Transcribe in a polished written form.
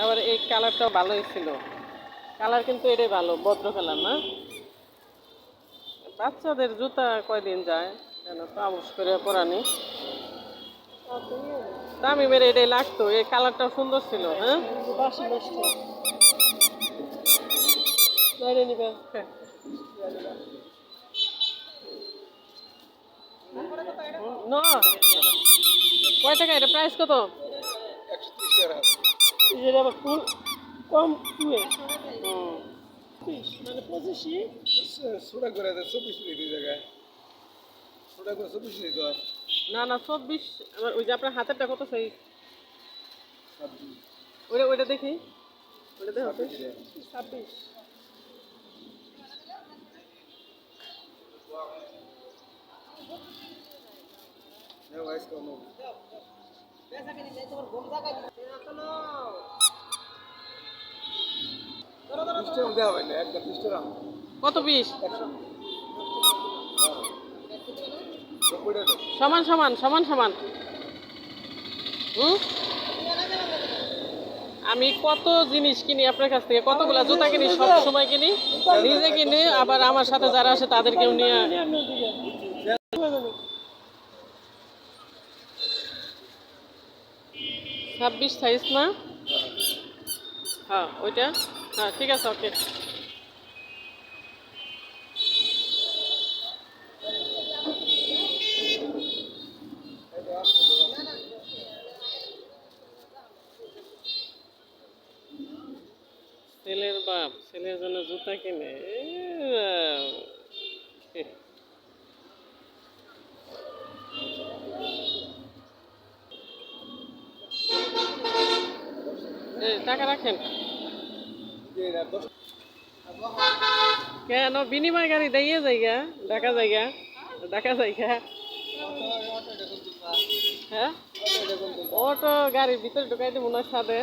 আবার এই কালারটাও ভালোই ছিল। কালার কিন্তু এটাই ভালো, ভদ্র কালার না? বাচ্চাদের জুতা কয়দিন যায় কেন, তামস করে পরানি। দামি মেরে এটাই লাগতো, এই কালারটাও সুন্দর ছিল। হ্যাঁ, নিবে ন কয় টাকা এটা, প্রাইস কত? 130 টাকা। এটা আবার ফুল কম ফুয়ে মানে 25 ছোটা করে 24 মিনিট এই জায়গায়, ছোটা করে 24 মিনিট হয়। না না 24। আবার ওই যে আপনার হাতেরটা কত সাইজ? 26 ওইটা ওইটা দেখি, ওইটা দেখো তো। 26 26। হ্যাঁ ভাইস কম। 30 টাকা দেওয়া হয় না, একটা 30 টাকা। কত পিস? 100 90 টাকা। সমান সমান সমান সমান। হুম, আমি কত জিনিস কিনি আপনার কাছ থেকে, কতগুলা জুতা কিনি, সব সময় কিনি, নিজে কিনি, আবার আমার সাথে যারা আসে তাদেরকেও নিয়ে। 26 সাইজ না? হ্যাঁ ওইটা, হ্যাঁ ঠিক আছে, ওকে। ছেলের বাপ ছেলের জন্য জুতা কিনে, টাকা রাখেন কেন? বিনিময় গাড়ি দিয়ে জায়গা, ঢাকা জায়গা, ঢাকা জায়গা। হ্যাঁ, অটো গাড়ির ভিতরে ঢুকাই দিব না সাথে।